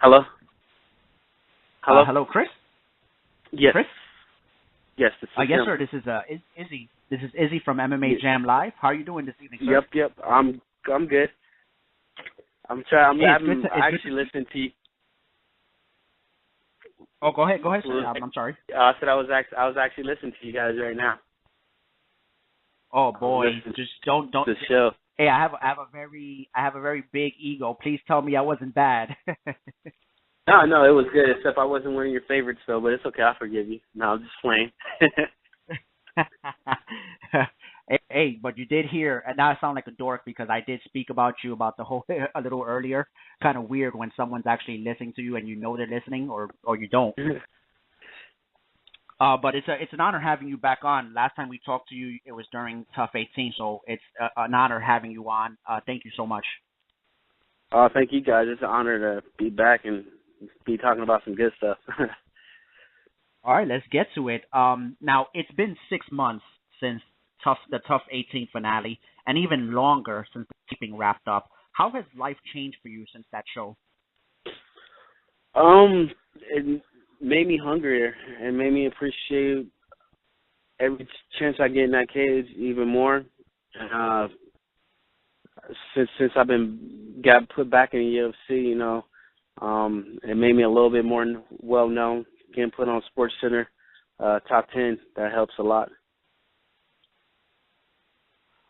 Hello? Hello? Hello, Chris. Yes. Chris. Yes, this is Yes, him. sir. This is Izzy. This is Izzy from MMA Ye- Jam Live. How are you doing this evening, sir? Yep. I'm good. I'm trying. Hey, I'm it's good actually to see. listening to you. Oh, go ahead, sir. I'm sorry. I said I was actually listening to you guys right now. Oh I was boy, listening just don't. to the show. Hey, I have a very big ego. Please tell me I wasn't bad. No, it was good. Except I wasn't one of your favorites though, but it's okay. I forgive you. No, I'm just playing. Hey, but you did hear, and now I sound like a dork because I did speak about you about the whole a little earlier. Kind of weird when someone's actually listening to you and you know they're listening, or you don't. But it's an honor having you back on. Last time we talked to you, it was during Tough 18, so it's an honor having you on. Thank you so much. Oh, thank you guys. It's an honor to be back and be talking about some good stuff. All right, let's get to it. Now it's been 6 months since the Tough 18 finale, and even longer since the taping wrapped up. How has life changed for you since that show? it made me hungrier and made me appreciate every chance I get in that cage even more. Uh, since I've been got put back in the UFC, it made me a little bit more well known. Getting put on Sports Center top 10, that helps a lot.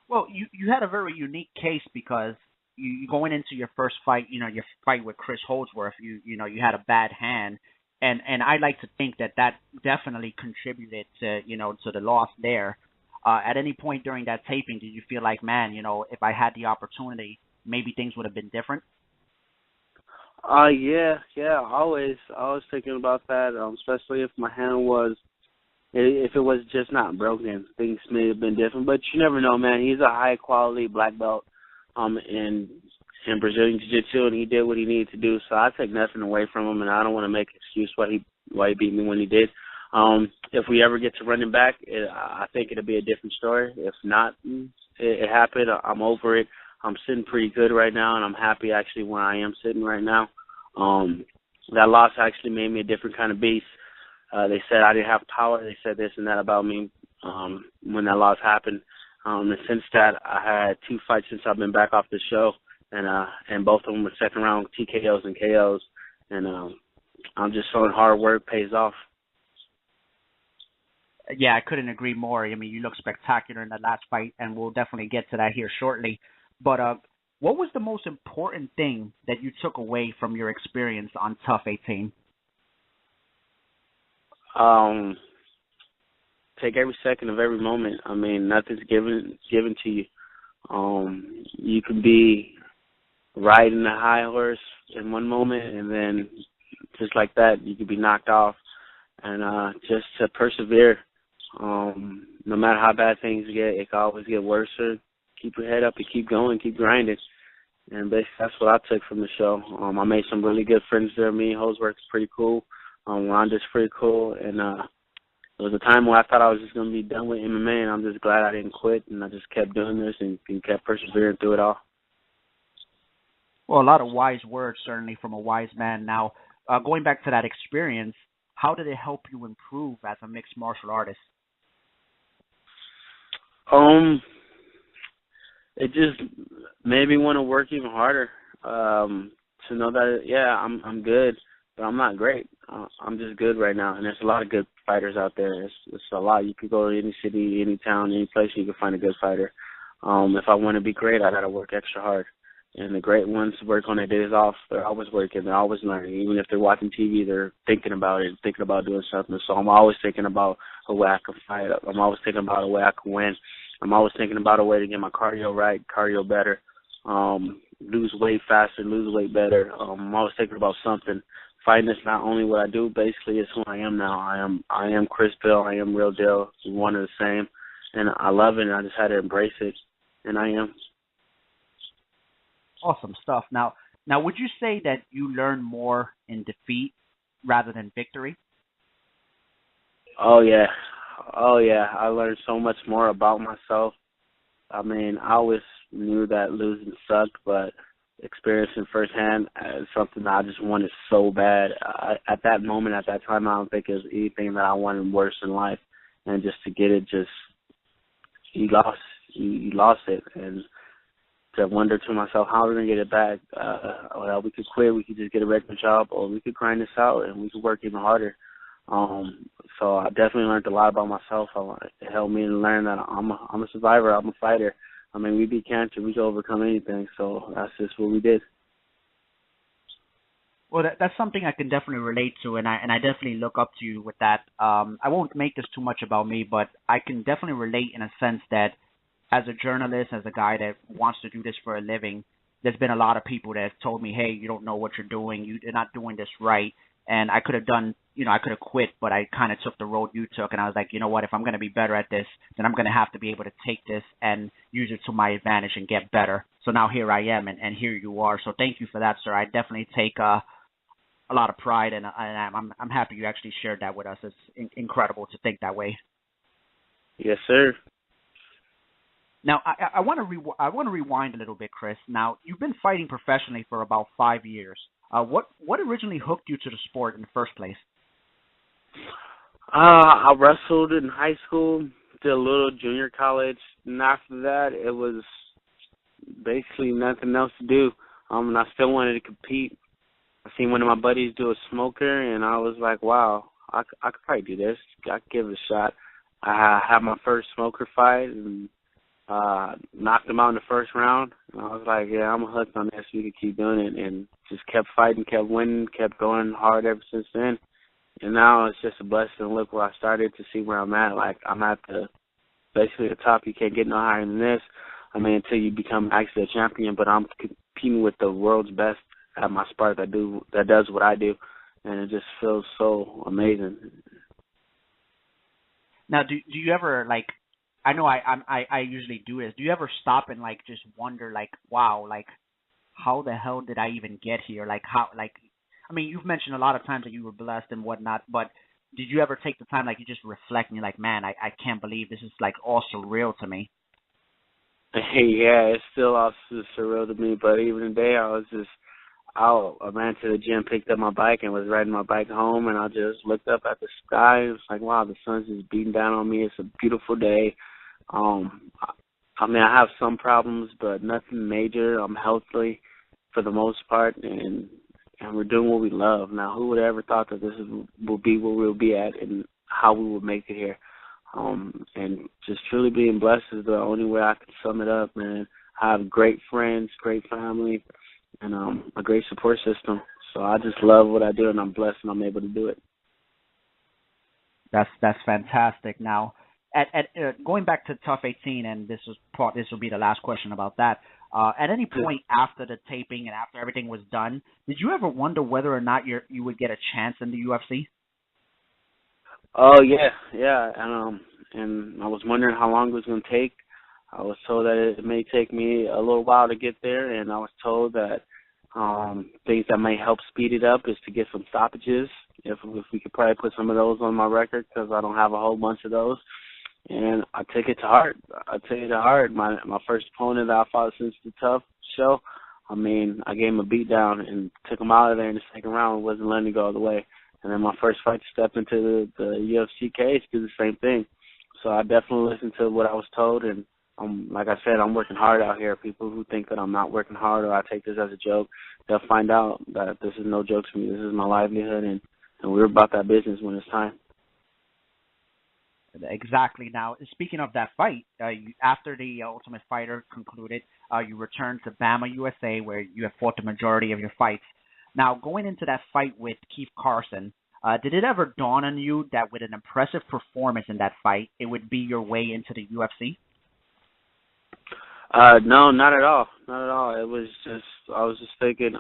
Well, you had a very unique case because you going into your first fight, your fight with Chris Holdsworth, you had a bad hand, and I like to think that definitely contributed to the loss there. At any point during that taping, did you feel like, man, if I had the opportunity, maybe things would have been different? Yeah, always thinking about that, especially if my hand was, if it was just not broken, things may have been different. But you never know, man. He's a high quality black belt, in Brazilian Jiu-Jitsu, and he did what he needed to do. So I take nothing away from him, and I don't want to make an excuse why he beat me when he did. If we ever get to running back, I think it'll be a different story. If not, it happened. I'm over it. I'm sitting pretty good right now, and I'm happy actually where I am sitting right now. That loss actually made me a different kind of beast. They said I didn't have power. They said this and that about me when that loss happened. And since that, I had 2 fights since I've been back off the show, and both of them were second round TKOs and KOs. And I'm just showing hard work pays off. Yeah, I couldn't agree more. I mean, you look spectacular in that last fight, and we'll definitely get to that here shortly. But what was the most important thing that you took away from your experience on Tough 18? Take every second of every moment. I mean, nothing's given to you. You can be riding a high horse in one moment, and then just like that, you could be knocked off. And just to persevere, no matter how bad things get, it can always get worse. Keep your head up and keep going, keep grinding. And basically, that's what I took from the show. I made some really good friends there. Me and Holdsworth's pretty cool. Rhonda's pretty cool. And there was a time where I thought I was just going to be done with MMA, and I'm just glad I didn't quit, and I just kept doing this and kept persevering through it all. Well, a lot of wise words, certainly from a wise man. Now, going back to that experience, how did it help you improve as a mixed martial artist? It just made me want to work even harder. To know that, yeah, I'm good, but I'm not great. I'm just good right now, and there's a lot of good fighters out there. It's a lot. You could go to any city, any town, any place, and you can find a good fighter. If I want to be great, I got to work extra hard. And the great ones work on their days off. They're always working. They're always learning. Even if they're watching TV, they're thinking about it, thinking about doing something. So I'm always thinking about a way I can fight. I'm always thinking about a way I can win. I'm always thinking about a way to get my cardio right, cardio better, lose weight faster, lose weight better. I'm always thinking about something. Fighting is not only what I do, basically it's who I am now. I am Chris Beal. I am real deal. We're one and the same. And I love it, and I just had to embrace it. And I am. Awesome stuff. Now, would you say that you learn more in defeat rather than victory? Oh yeah. I learned so much more about myself. I mean, I always knew that losing sucked, but experiencing firsthand something that I just wanted so bad. At that moment, at that time, I don't think there's anything that I wanted worse in life. And just to get it, just you lost, you lost it, and to wonder to myself, how are we gonna get it back? Well, we could quit, we could just get a regular job, or we could grind this out and we could work even harder. So I definitely learned a lot about myself. It helped me to learn that I'm a survivor, I'm a fighter. I mean, we beat cancer, we can overcome anything. So that's just what we did. Well, that's something I can definitely relate to, and I definitely look up to you with that. I won't make this too much about me, but I can definitely relate in a sense that as a journalist, as a guy that wants to do this for a living, there's been a lot of people that have told me, hey, you don't know what you're doing, you're not doing this right, and I could have done, I could have quit, but I kind of took the road you took, and I was like, you know what, if I'm going to be better at this, then I'm going to have to be able to take this and use it to my advantage and get better. So now here I am, and here you are. So thank you for that, sir. I definitely take a lot of pride, and I'm happy you actually shared that with us. It's incredible to think that way. Yes, sir. Now, I want to rewind a little bit, Chris. Now, you've been fighting professionally for about 5 years. What originally hooked you to the sport in the first place? I wrestled in high school, did a little junior college, and after that, it was basically nothing else to do. And I still wanted to compete. I seen one of my buddies do a smoker, and I was like, wow, I could probably do this. I could give it a shot. I had my first smoker fight, and knocked him out in the first round. And I was like, yeah, I'm hooked on this. We can keep doing it. And just kept fighting, kept winning, kept going hard ever since then. And now it's just a blessing to look where I started to see where I'm at. Like, I'm at basically the top. You can't get no higher than this. I mean, until you become actually a champion. But I'm competing with the world's best at my sport that does what I do. And it just feels so amazing. Now, do you ever, like, I know I usually do this. Do you ever stop and like just wonder like, wow, like how the hell did I even get here? Like how, like, I mean, you've mentioned a lot of times that you were blessed and whatnot, but did you ever take the time, like, you just reflect and you're like, man, I can't believe this is like all surreal to me? Yeah, it's still all surreal to me. But even today, I was just out. I ran to the gym, picked up my bike, and was riding my bike home. And I just looked up at the sky. It was like, wow, the sun's just beating down on me. It's a beautiful day. I mean, I have some problems, but nothing major. I'm healthy for the most part, and we're doing what we love. Now, who would have ever thought that will be where we'll be at and how we will make it here? And just truly being blessed is the only way I can sum it up, man. I have great friends, great family, and a great support system. So I just love what I do, and I'm blessed and I'm able to do it. That's fantastic. Now, at going back to Tough 18, and this will be the last question about that. At any point after the taping and after everything was done, did you ever wonder whether or not you would get a chance in the UFC? Oh yeah, and I was wondering how long it was going to take. I was told that it may take me a little while to get there, and I was told that things that may help speed it up is to get some stoppages. If we could probably put some of those on my record, because I don't have a whole bunch of those. And I take it to heart. I take it to heart. My first opponent that I fought since the Tough show, I mean, I gave him a beat down and took him out of there in the second round. Wasn't letting it go all the way. And then my first fight to step into the UFC cage, did the same thing. So I definitely listened to what I was told, and like I said, I'm working hard out here. People who think that I'm not working hard or I take this as a joke, they'll find out that this is no joke to me. This is my livelihood, and we're about that business when it's time. Exactly. Now, speaking of that fight, after the Ultimate Fighter concluded, you returned to Bama, USA, where you have fought the majority of your fights. Now, going into that fight with Keith Carson, did it ever dawn on you that with an impressive performance in that fight, it would be your way into the UFC? No, not at all. Not at all. It was just, I was just thinking,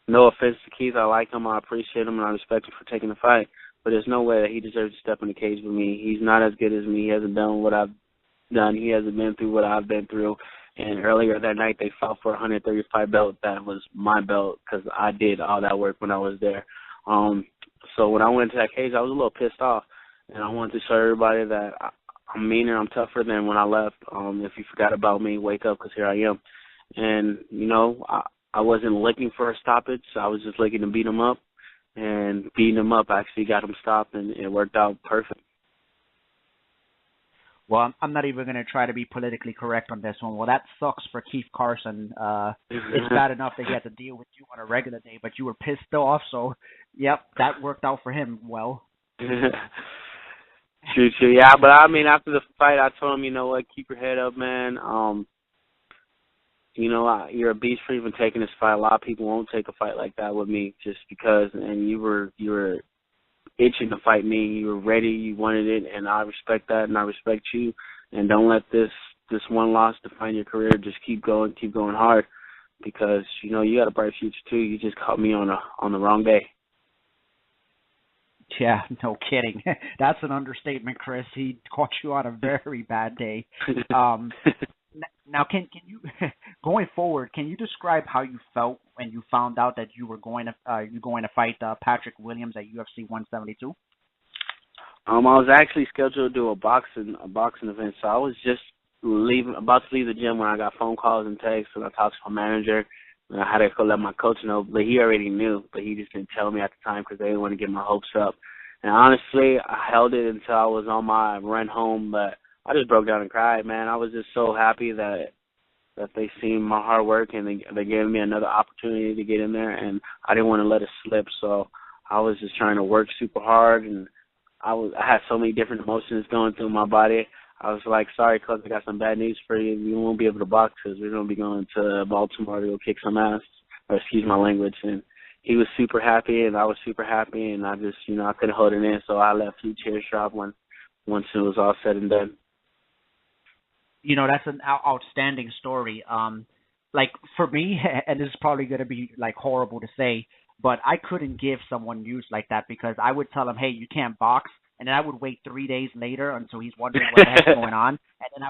no offense to Keith, I like him, I appreciate him, and I respect him for taking the fight. But there's no way that he deserves to step in the cage with me. He's not as good as me. He hasn't done what I've done. He hasn't been through what I've been through. And earlier that night, they fought for a 135 belt. That was my belt because I did all that work when I was there. So when I went to that cage, I was a little pissed off. And I wanted to show everybody that I'm meaner, I'm tougher than when I left. If you forgot about me, wake up because here I am. and I wasn't looking for a stoppage. I was just looking to beat him up, and beating him up actually got him stopped, and it worked out perfect. Well, I'm not even going to try to be politically correct on this one. Well, that sucks for Keith Carson. It's bad enough that he had to deal with you on a regular day, but you were pissed off. So, yep, that worked out for him well. True. Yeah, but I mean, after the fight, I told him, you know what, keep your head up, man. You're a beast for even taking this fight. A lot of people won't take a fight like that with me just because. And you were itching to fight me. You were ready. You wanted it, and I respect that, and I respect you. And don't let this one loss define your career. Just keep going hard, because you got a bright future too. You just caught me on the wrong day. Yeah, no kidding. That's an understatement, Chris. He caught you on a very bad day. Now, can you, going forward, can you describe how you felt when you found out that you were going to fight Patrick Williams at UFC 172? I was actually scheduled to do a boxing event, so I was just about to leave the gym when I got phone calls and texts, and I talked to my manager, and I had to go let my coach know, but he already knew, but he just didn't tell me at the time because they didn't want to get my hopes up. And honestly, I held it until I was on my run home, but I just broke down and cried, man. I was just so happy that they seen my hard work, and they gave me another opportunity to get in there, and I didn't want to let it slip. So I was just trying to work super hard, and I had so many different emotions going through my body. I was like, sorry, Coach, I got some bad news for you. You won't be able to box because we're going to be going to Baltimore to go kick some ass, or excuse my language. And he was super happy, and I was super happy, and I just, I couldn't hold it in, so I let a few tears drop once it was all said and done. That's an outstanding story. Like for me, and this is probably going to be like horrible to say, but I couldn't give someone news like that because I would tell him, hey, you can't box. And then I would wait 3 days later until he's wondering what the heck's going on. And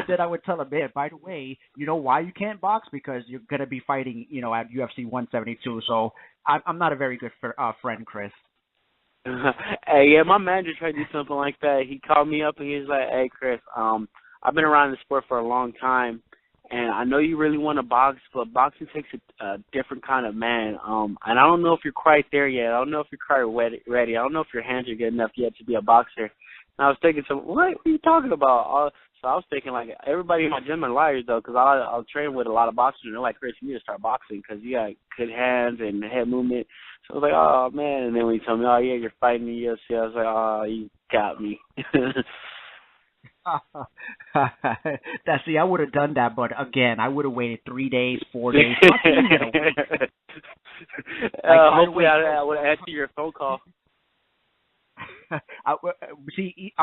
then I would tell him, man, by the way, you know why you can't box? Because you're going to be fighting, at UFC 172. So I'm not a very good friend, Chris. Hey, yeah, my manager tried to do something like that. He called me up and he was like, hey, Chris, I've been around the sport for a long time, and I know you really want to box, but boxing takes a different kind of man. And I don't know if you're quite there yet. I don't know if you're quite ready. I don't know if your hands are good enough yet to be a boxer. And I was thinking, what are you talking about? So I was thinking, like, everybody in my gym are liars, though, because I'll train with a lot of boxers, and they're like, Chris, you need to start boxing because you got good hands and head movement. So I was like, oh, man. And then when he told me, oh, yeah, you're fighting in the UFC, I was like, oh, you got me. See, I would have done that, but again, I would have waited 3 days, 4 days. Hopefully, I would have answered your phone call. I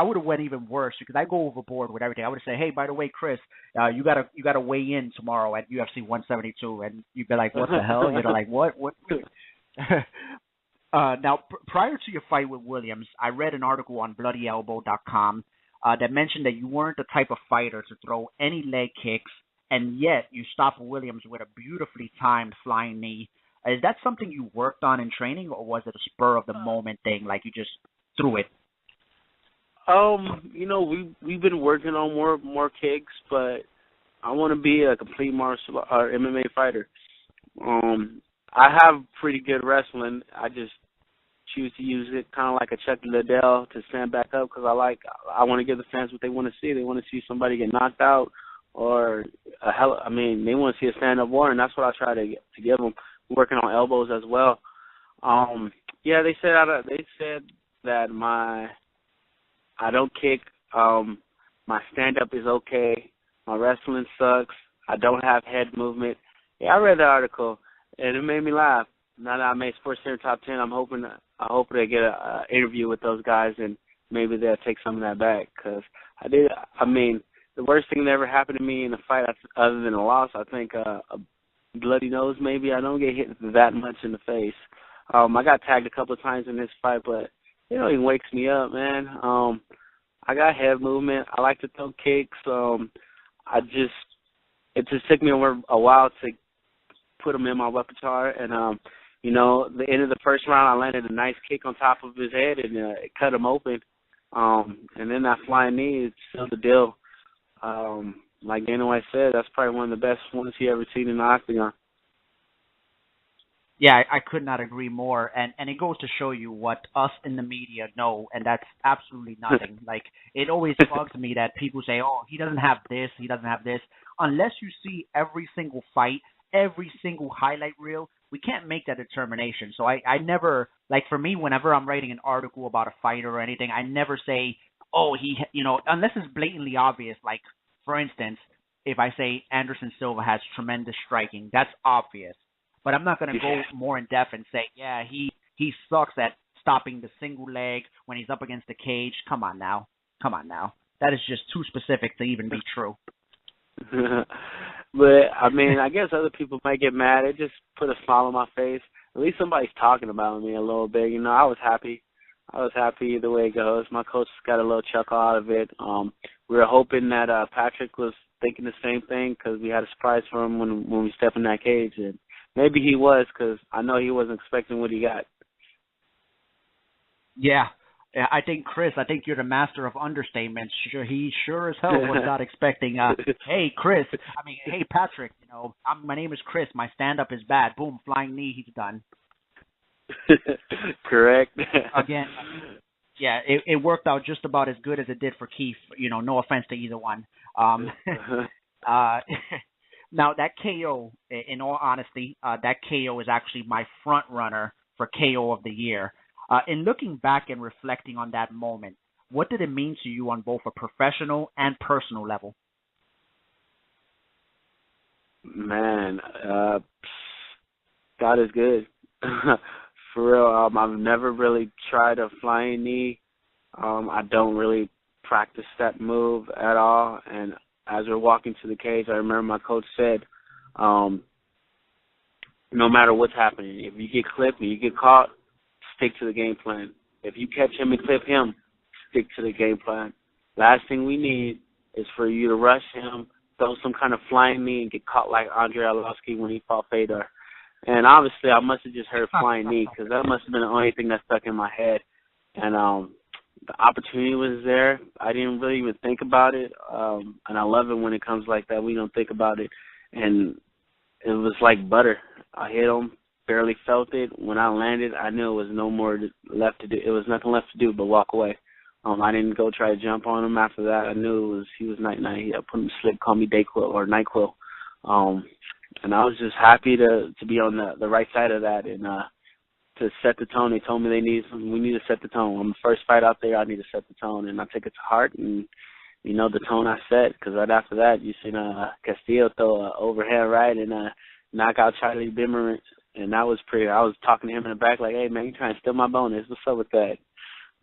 would have went even worse because I go overboard with everything. I would say, hey, by the way, Chris, you gotta weigh in tomorrow at UFC 172, and you'd be like, what the hell? Like, what? Now, prior to your fight with Williams, I read an article on BloodyElbow.com that mentioned that you weren't the type of fighter to throw any leg kicks, and yet you stopped Williams with a beautifully timed flying knee. Is that something you worked on in training, or was it a spur of the moment thing, like you just threw it? We've been working on more kicks, but I want to be a complete martial or MMA fighter. I have pretty good wrestling. I just choose to use it kind of like a Chuck Liddell to stand back up because I want to give the fans what they want to see. They want to see somebody get knocked out or they want to see a stand-up war, and that's what I try to give them. I'm working on elbows as well. Yeah, they said that I don't kick. My stand-up is okay. My wrestling sucks. I don't have head movement. Yeah, I read the article, and it made me laugh. Now that I made Sports Center Top 10, I hope to get an interview with those guys, and maybe they'll take some of that back. Because the worst thing that ever happened to me in a fight, other than a loss, I think a bloody nose maybe. I don't get hit that much in the face. I got tagged a couple of times in this fight, but it don't even wakes me up, man. I got head movement. I like to throw kicks. It just took me a while to put them in my repertoire, and the end of the first round, I landed a nice kick on top of his head, and it cut him open. And then that flying knee is still the deal. like Dana White said, that's probably one of the best ones he ever seen in the octagon. Yeah, I could not agree more, and it goes to show you what us in the media know, and that's absolutely nothing. Like it always bugs me that people say, "Oh, he doesn't have this, he doesn't have this," unless you see every single fight, every single highlight reel. We can't make that determination. So I never like for me, whenever I'm writing an article about a fighter or anything, I never say, "Oh, unless it's blatantly obvious. Like for instance, if I say Anderson Silva has tremendous striking, that's obvious. But I'm not going to go more in depth and say, yeah, he sucks at stopping the single leg when he's up against the cage. Come on now. Come on now. That is just too specific to even be true. But, I mean, I guess other people might get mad. It just put a smile on my face. At least somebody's talking about me a little bit. You know, I was happy. I was happy either way it goes. My coach got a little chuckle out of it. We were hoping that Patrick was thinking the same thing because we had a surprise for him when we stepped in that cage. And maybe he was because I know he wasn't expecting what he got. Yeah. I think, Chris, you're the master of understatements. He sure as hell was not expecting, hey, Patrick, my name is Chris. My stand-up is bad. Boom, flying knee, he's done. Correct. Again, yeah, it worked out just about as good as it did for Keith. No offense to either one. Now, that KO, in all honesty, that KO is actually my front runner for KO of the year. In looking back and reflecting on that moment, what did it mean to you on both a professional and personal level? Man, God is good. For real, I've never really tried a flying knee. I don't really practice that move at all. And as we're walking to the cage, I remember my coach said, no matter what's happening, if you get clipped and you get caught, stick to the game plan. If you catch him and clip him, stick to the game plan. Last thing we need is for you to rush him, throw some kind of flying knee, and get caught like Andrei Arlovski when he fought Fedor. And obviously, I must have just heard flying knee because that must have been the only thing that stuck in my head. And the opportunity was there. I didn't really even think about it. And I love it when it comes like that. We don't think about it. And it was like butter. I hit him, barely felt it. When I landed, I knew it was no more left to do. It was nothing left to do but walk away. I didn't go try to jump on him after that. I knew he was night-night. He put him to sleep, called me Dayquil or NyQuil. And I was just happy to be on the right side of that and to set the tone. They told me we need to set the tone. I'm the first fight out there. I need to set the tone, and I took it to heart. And the tone I set, because right after that, you seen Castillo throw an overhand right and knock out Charlie Bimmerman, and that was pretty. I was talking to him in the back like, "Hey man, you trying to steal my bonus? What's up with that?"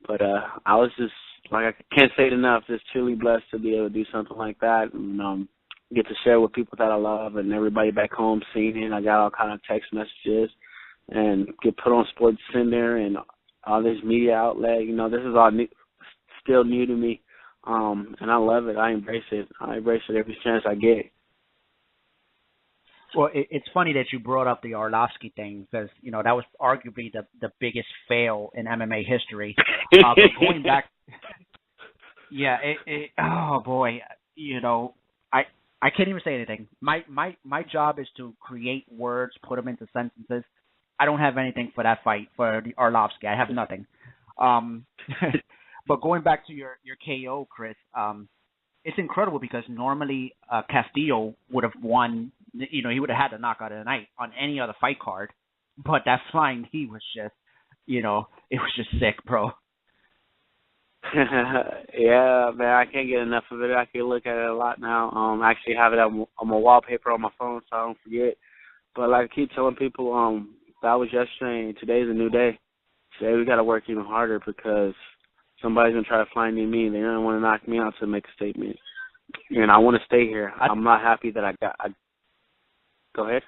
But I was just like, I can't say it enough. Just truly blessed to be able to do something like that, and get to share with people that I love and everybody back home seeing it. I got all kind of text messages and get put on Sports Center and all this media outlet. This is all still new to me, and I love it. I embrace it. I embrace it every chance I get. Well, it's funny that you brought up the Arlovski thing because, that was arguably the biggest fail in MMA history. But going back, yeah, oh boy, I can't even say anything. My job is to create words, put them into sentences. I don't have anything for that fight, for the Arlovski. I have nothing. But going back to your KO, Chris, it's incredible because normally Castillo would have won. He would have had the knockout of the night on any other fight card. But that flying knee was just, it was just sick, bro. Yeah, man, I can't get enough of it. I can look at it a lot now. I actually have it on my wallpaper on my phone so I don't forget. But like I keep telling people, that was yesterday and today's a new day. Today we got to work even harder because somebody's going to try to fly near me. They're going to want to knock me out to make a statement. And I want to stay here. I'm not happy that Go ahead.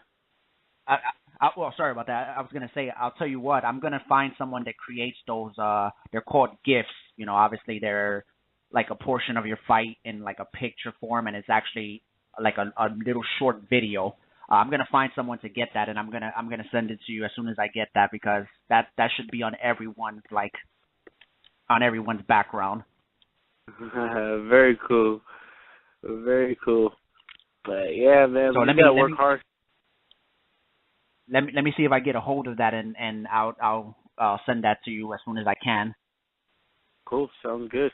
Well, sorry about that. I was going to say, I'll tell you what, I'm going to find someone that creates those, they're called GIFs. Obviously they're like a portion of your fight in like a picture form, and it's actually like a little short video. I'm going to find someone to get that, and I'm going to send it to you as soon as I get that because that should be on everyone's background. Very cool. Very cool. But yeah, man, So we gotta work hard. let me see if I get a hold of that, and I'll send that to you as soon as I can. Cool, sounds good.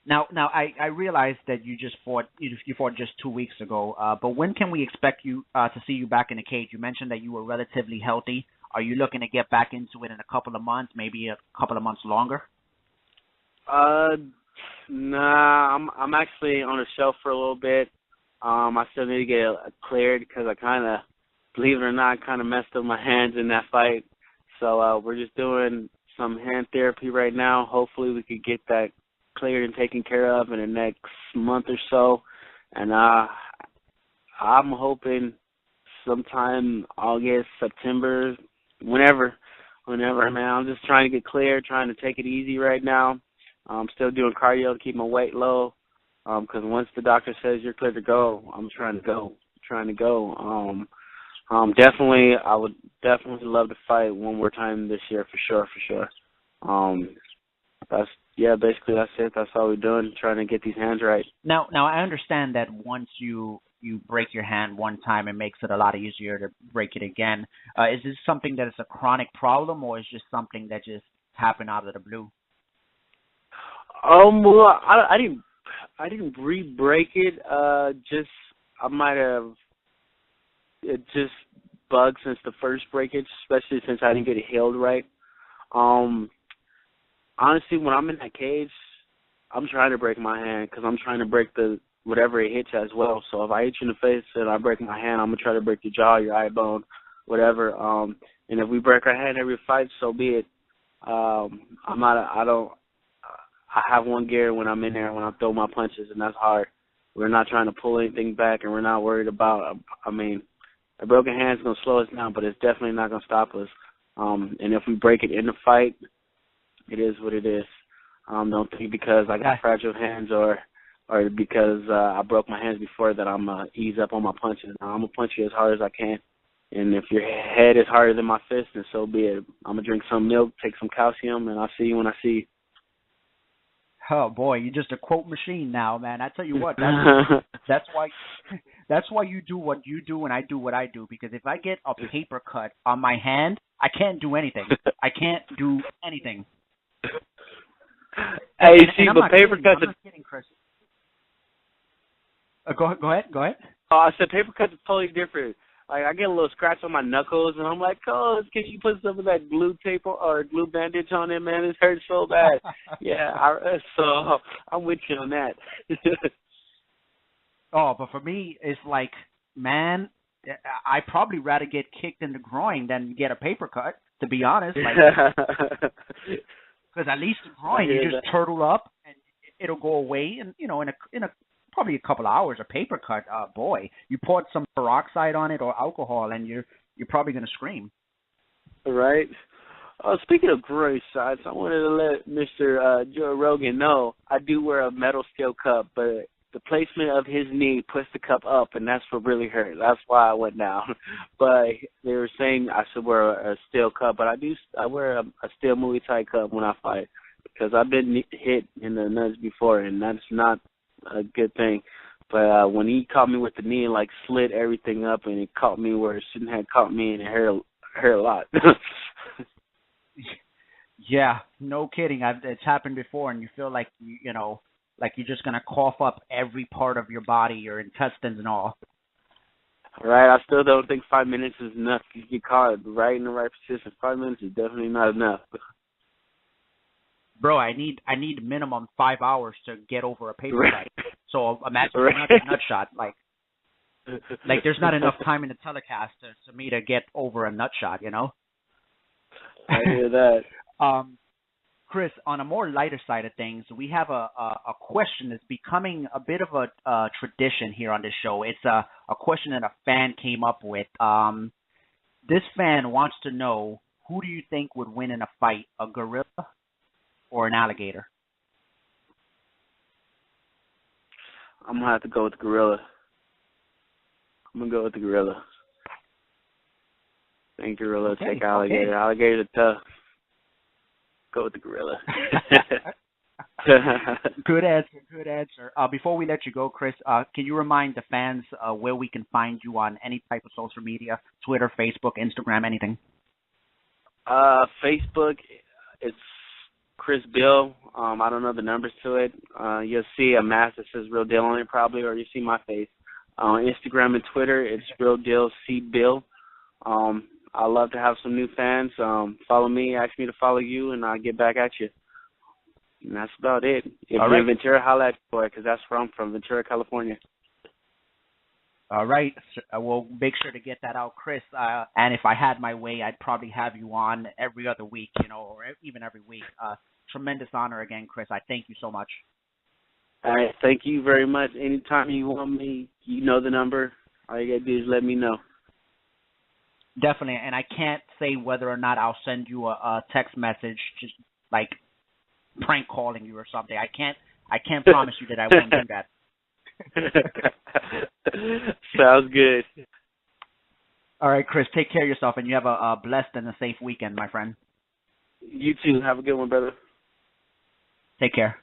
Now I realized that you fought just 2 weeks ago. But when can we expect you to see you back in the cage? You mentioned that you were relatively healthy. Are you looking to get back into it in a couple of months, maybe a couple of months longer? Nah, I'm actually on a shelf for a little bit. I still need to get cleared because I kind of, believe it or not, kind of messed up my hands in that fight. So we're just doing some hand therapy right now. Hopefully we could get that cleared and taken care of in the next month or so. And I'm hoping sometime August, September, whenever, man. I'm just trying to get clear, trying to take it easy right now. I'm still doing cardio to keep my weight low. Because once the doctor says you're clear to go, I'm trying to go. Definitely, I would definitely love to fight one more time this year for sure. Basically that's it. That's all we're doing, trying to get these hands right. Now I understand that once you break your hand one time, it makes it a lot easier to break it again. Is this something that is a chronic problem, or is just something that just happened out of the blue? Well, I didn't re-break it. Just I might have it just bugged since the first breakage, especially since I didn't get it healed right. Honestly, when I'm in that cage, I'm trying to break my hand because I'm trying to break the whatever it hits as well. So if I hit you in the face and I break my hand, I'm gonna try to break your jaw, your eye bone, whatever. And if we break our hand every fight, so be it. I have one gear when I'm in there when I throw my punches, and that's hard. We're not trying to pull anything back, and we're not worried about. I mean, a broken hand's gonna slow us down, but it's definitely not gonna stop us. And if we break it in the fight, it is what it is. Don't think because I got fragile hands or because I broke my hands before that I'm ease up on my punches. I'm gonna punch you as hard as I can. And if your head is harder than my fist, then so be it. I'm gonna drink some milk, take some calcium, and I'll see you when I see you. Oh boy, you're just a quote machine now, man. I tell you what, that's why you do what you do and I do what I do. Because if I get a paper cut on my hand, I can't do anything. I can't do anything. Hey, but paper cuts. I'm not kidding, Chris. Go ahead. Oh, I said paper cuts is totally different. Like I get a little scratch on my knuckles, and I'm like, "Oh, can you put some of that glue tape or glue bandage on it, man? It hurts so bad." So I'm with you on that. Oh, but for me, it's like, man, I probably rather get kicked in the groin than get a paper cut. To be honest, because at least the groin, you just turtle up and it'll go away, and in a probably a couple of hours. A paper cut, boy, you poured some peroxide on it or alcohol, and you're probably gonna scream. Right. Speaking of groin shots, I wanted to let Mr. Joe Rogan know I do wear a metal steel cup, but the placement of his knee puts the cup up, and that's what really hurt. That's why I went down. But they were saying I should wear a steel cup, but I wear a steel Muay Thai cup when I fight because I've been hit in the nuts before, and that's not a good thing. But when he caught me with the knee and slid everything up, and it caught me where it shouldn't have caught me, and it hurt a lot. Yeah, no kidding. It's happened before, and you feel like like you're just gonna cough up every part of your body, your intestines and all. Right. I still don't think 5 minutes is enough. You get caught right in the right position. 5 minutes is definitely not enough. Bro, I need minimum 5 hours to get over a paper cut. Right. So imagine Right. a nut shot. Like there's not enough time in the telecast to me to get over a nut shot, I hear that. Chris, on a more lighter side of things, we have a question that's becoming a bit of a tradition here on this show. It's a question that a fan came up with. This fan wants to know, who do you think would win in a fight, a gorilla or an alligator? I'm going to have to go with the gorilla. Think gorilla, take alligator. Okay. Alligators are tough. Go with the gorilla. Good answer. Good answer. Before we let you go, Chris, can you remind the fans where we can find you on any type of social media, Twitter, Facebook, Instagram, anything? Facebook, it's Chris Beal. I don't know the numbers to it. You'll see a mask that says Real Deal on it probably, or you see my face. Instagram and Twitter, it's Real Deal C Bill. I love to have some new fans. Follow me, ask me to follow you, and I'll get back at you. And that's about it. If All you're right. in Ventura, holla at your boy, because that's where I'm from, Ventura, California. All right. So I will make sure to get that out, Chris. And if I had my way, I'd probably have you on every other week, or even every week. Tremendous honor again, Chris. I thank you so much. All right, thank you very much. Anytime you want me, you know the number. All you got to do is let me know. Definitely. And I can't say whether or not I'll send you a text message, just like prank calling you or something. I can't promise you that I won't do that. Sounds good. All right, Chris, take care of yourself, and you have a blessed and a safe weekend, my friend. You too. Have a good one, brother. Take care.